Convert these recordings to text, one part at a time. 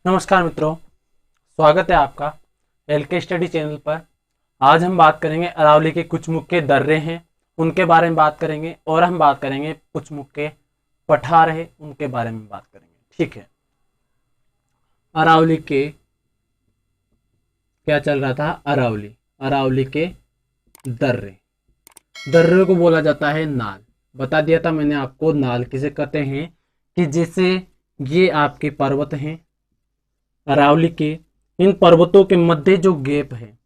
नमस्कार मित्रों, स्वागत है आपका एलके स्टडी चैनल पर। आज हम बात करेंगे अरावली के कुछ मुख्य दर्रे हैं उनके बारे में बात करेंगे, और हम बात करेंगे कुछ मुख्य पठार है उनके बारे में बात करेंगे। ठीक है, अरावली के क्या चल रहा था? अरावली के दर्रे को बोला जाता है नाल। बता दिया था मैंने आपको, नाल किसे कहते हैं कि जैसे ये आपके पर्वत हैं अरावली के, इन पर्वतों के मध्य जो गैप है,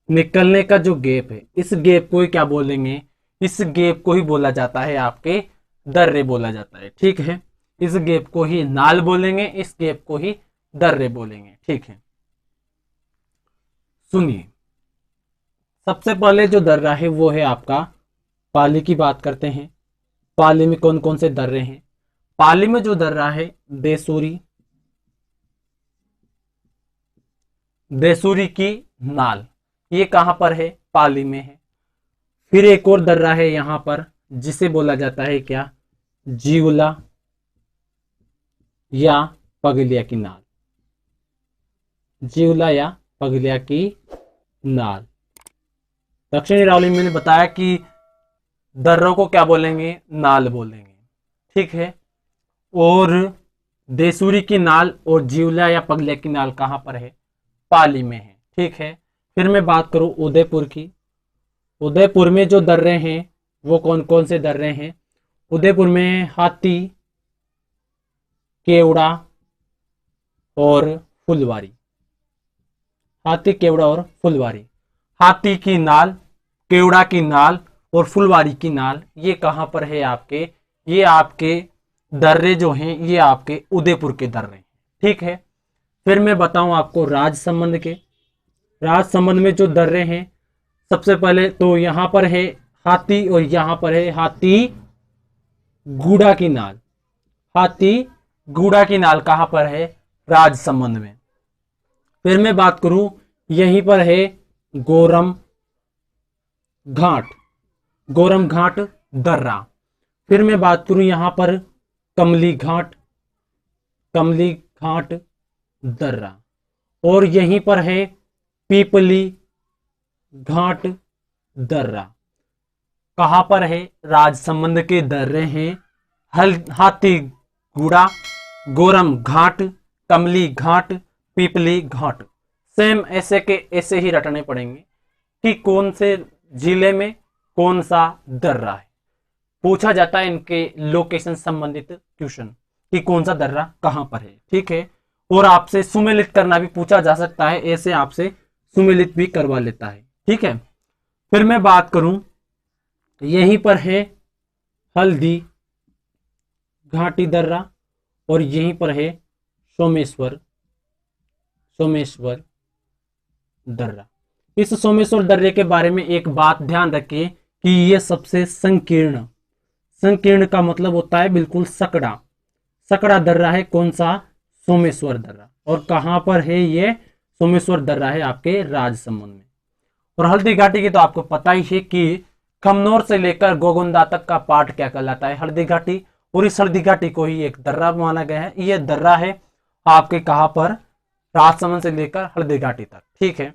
निकलने का जो गैप है, इस गैप को ही क्या बोलेंगे? इस गैप को ही बोला जाता है आपके दर्रे बोला जाता है। ठीक है, इस गैप को ही नाल बोलेंगे, इस गैप को ही दर्रे बोलेंगे। ठीक है, सुनिए, सबसे पहले जो दर्रा है वो है आपका पाली की बात करते हैं। पाली में कौन कौन से दर्रे हैं? पाली में जो दर्रा है देसूरी की नाल, ये कहां पर है? पाली में है। फिर एक और दर्रा है यहां पर जिसे बोला जाता है क्या? जीवला या पगलिया की नाल। जीवला या पगलिया की नाल। दक्षिणी अरावली में मैंने बताया कि दर्रों को क्या बोलेंगे? नाल बोलेंगे। ठीक है, और देसूरी की नाल और जीवला या पगलिया की नाल कहां पर है? पाली में है। ठीक है, फिर मैं बात करूं उदयपुर की। उदयपुर में जो दर्रे हैं वो कौन कौन से दर्रे हैं? उदयपुर में हाथी, केवड़ा और फुलवारी। हाथी, केवड़ा और फुलवारी। हाथी की नाल, केवड़ा की नाल और फुलवारी की नाल, ये कहां पर है आपके? ये आपके दर्रे जो हैं ये आपके उदयपुर के दर्रे हैं। ठीक है, फिर मैं बताऊं आपको राजसमंद के। राजसमंद में जो दर्रे हैं, सबसे पहले तो यहां पर है हाथी और यहां पर है हाथी गूड़ा की नाल। हाथी गूड़ा की नाल कहां पर है? राजसमंद में। फिर मैं बात करूं, यहीं पर है गोरम घाट, गोरम घाट दर्रा। फिर मैं बात करूं यहां पर कमली घाट, कमली घाट दर्रा। और यहीं पर है पीपली घाट दर्रा। कहां पर है? राजसमंद के दर्रे हैं हाथी गूड़ा, गोरम घाट, कमली घाट, पीपली घाट। सेम ऐसे के ऐसे ही रटने पड़ेंगे कि कौन से जिले में कौन सा दर्रा है। पूछा जाता है इनके लोकेशन संबंधित क्वेश्चन कि कौन सा दर्रा कहां पर है। ठीक है, और आपसे सुमेलित करना भी पूछा जा सकता है, ऐसे आपसे सुमेलित भी करवा लेता है। ठीक है, फिर मैं बात करूं, यहीं पर है हल्दी घाटी दर्रा और यहीं पर है सोमेश्वर दर्रा। इस सोमेश्वर दर्रे के बारे में एक बात ध्यान रखिए कि यह सबसे संकीर्ण, संकीर्ण का मतलब होता है बिल्कुल सकड़ा, सकड़ा दर्रा है। कौन सा? सोमेश्वर दर्रा। और कहां पर है ये सोमेश्वर दर्रा? है आपके राजसमंद में। और हल्दी घाटी की तो आपको पता ही है कि खमनोर से लेकर गोगुंदा तक का पार्ट क्या कहलाता है? हल्दी घाटी। और इस हल्दी घाटी को ही एक दर्रा माना गया है। यह दर्रा है आपके कहां पर? राजसमंद से लेकर हल्दी घाटी तक। ठीक है,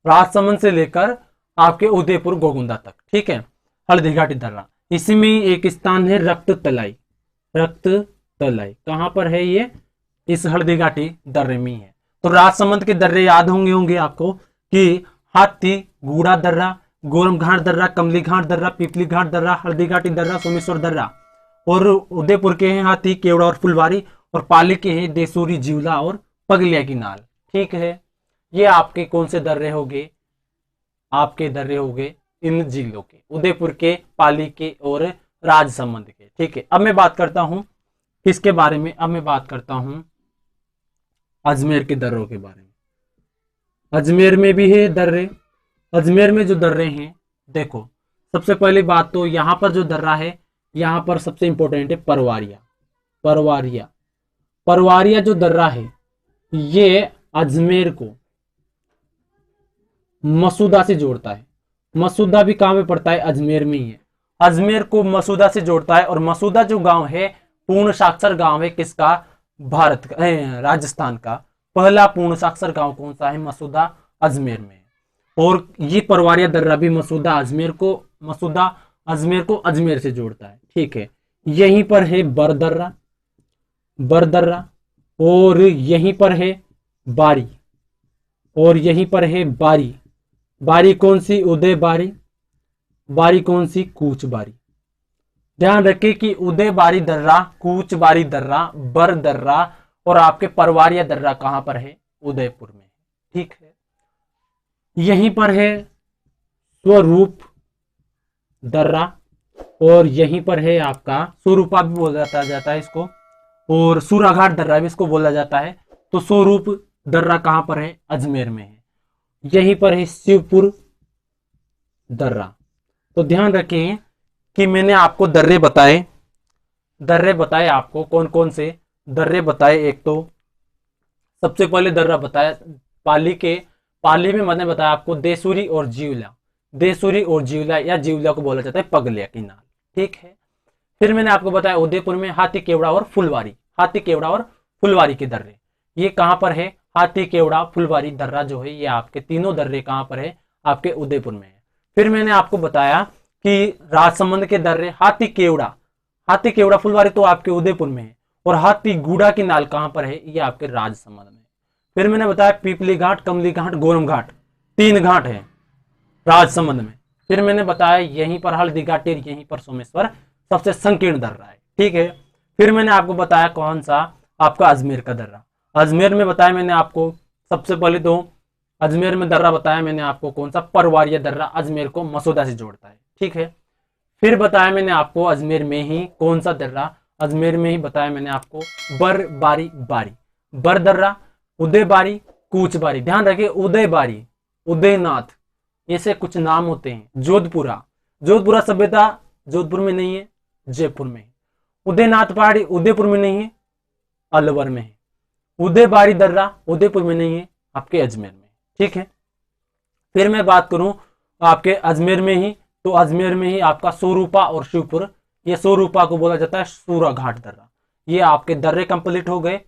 राजसमंद से लेकर आपके उदयपुर गोगुंदा तक। ठीक है, हल्दी घाटी दर्रा। इसी में एक स्थान है रक्त तलाई। रक्त तलाई कहां पर है? ये इस हल्दी घाटी दर्रे में है। तो राजसमंद के दर्रे याद होंगे आपको कि हाथी गूड़ा दर्रा, गोरम घाट दर्रा, कमली घाट दर्रा, पीपली घाट दर्रा, हल्दी घाटी दर्रा, सोमेश्वर दर्रा। और उदयपुर के हैं हाथी, केवड़ा और फुलवारी। और पाली के हैं देसूरी, जीवला और पगलिया की नाल। ठीक है, ये आपके कौन से दर्रे हो गए? आपके दर्रे हो गए इन जिलों के, उदयपुर के, पाली के और राजसमंद के। ठीक है, अब मैं बात करता हूं किसके बारे में? अब मैं बात करता हूं अजमेर के दर्रों के बारे में। अजमेर में भी है दर्रे। अजमेर में जो दर्रे हैं, देखो, सबसे पहली बात तो यहां पर जो दर्रा है, यहां पर सबसे इंपॉर्टेंट है परवारिया। परवारिया, परवारिया जो दर्रा है ये अजमेर को मसूदा से जोड़ता है। मसूदा भी कहां में पड़ता है? अजमेर में ही है। अजमेर को मसूदा से जोड़ता है। और मसूदा जो गांव है पूर्ण साक्षर गांव है किसका? भारत का राजस्थान का पहला पूर्ण साक्षर गांव कौन सा है? मसूदा अजमेर में। और ये परवारिया दर्रा भी मसूदा अजमेर को अजमेर से जोड़ता है। ठीक है, यहीं पर है बरदर्रा, और यहीं पर है बारी, और यहीं पर है बारी। बारी कौन सी? उदय बारी। बारी कौन सी? कूच बारी। ध्यान रखिए कि उदय बारी दर्रा, कूच बारी दर्रा, बर दर्रा और आपके परवारिया दर्रा कहां पर है? उदयपुर में। ठीक है, यहीं पर है स्वरूप दर्रा, और यहीं पर है आपका स्वरूपा भी बोला जाता है इसको, और सूराघाट दर्रा भी इसको बोला जाता है। तो स्वरूप दर्रा कहां पर है? अजमेर में है। यहीं पर है शिवपुर दर्रा। तो ध्यान रखें कि मैंने आपको दर्रे बताए आपको कौन कौन से दर्रे बताए। एक तो सबसे पहले दर्रा बताया पाली में मैंने बताया आपको देसूरी और जीवला या जीवला को बोला जाता है पगलिया की नाल। ठीक है, फिर मैंने आपको बताया उदयपुर में हाथी केवड़ा और फुलवारी के दर्रे। ये कहां पर है? हाथी केवड़ा फुलवारी दर्रा जो है ये आपके तीनों दर्रे कहां पर है? आपके उदयपुर में है। फिर मैंने आपको बताया कि राजसमंद के दर्रे हाथी केवड़ा फुलवारी तो आपके उदयपुर में है, और हाथी गुड़ा की नाल कहां पर है? ये आपके राजसमंद में। फिर मैंने बताया पीपली घाट, कमली घाट, गोरम घाट, 3 घाट है राजसमंद में। फिर मैंने बताया यहीं पर हल्दी घाटी, यहीं पर सोमेश्वर सबसे संकीर्ण दर्रा है। ठीक है, फिर मैंने आपको बताया कौन सा? आपका अजमेर का दर्रा। अजमेर में बताया मैंने आपको सबसे पहले तो अजमेर में दर्रा बताया मैंने आपको कौन सा? परवारिया दर्रा, अजमेर को मसूदा से जोड़ता है। ठीक है, फिर बताया मैंने आपको अजमेर में ही कौन सा दर्रा? अजमेर में ही बताया मैंने आपको बर दर्रा, उदय बारी, कूच बारी। ध्यान रखिए उदय बारी, उदयनाथ, ऐसे कुछ नाम होते हैं। जोधपुरा सभ्यता जोधपुर में नहीं है, जयपुर में है। उदयनाथ पहाड़ी उदयपुर में नहीं है, अलवर में है। उदय बारी दर्रा उदयपुर में नहीं है, आपके अजमेर में। ठीक है, फिर मैं बात करूं आपके अजमेर में ही, तो अजमेर में ही आपका स्वरूपा और शिवपुर। ये स्वरूपा को बोला जाता है सूराघाट दर्रा। ये आपके दर्रे कंप्लीट हो गए।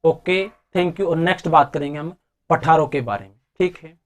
Okay, thank you. और नेक्स्ट बात करेंगे हम पठारों के बारे में। ठीक है।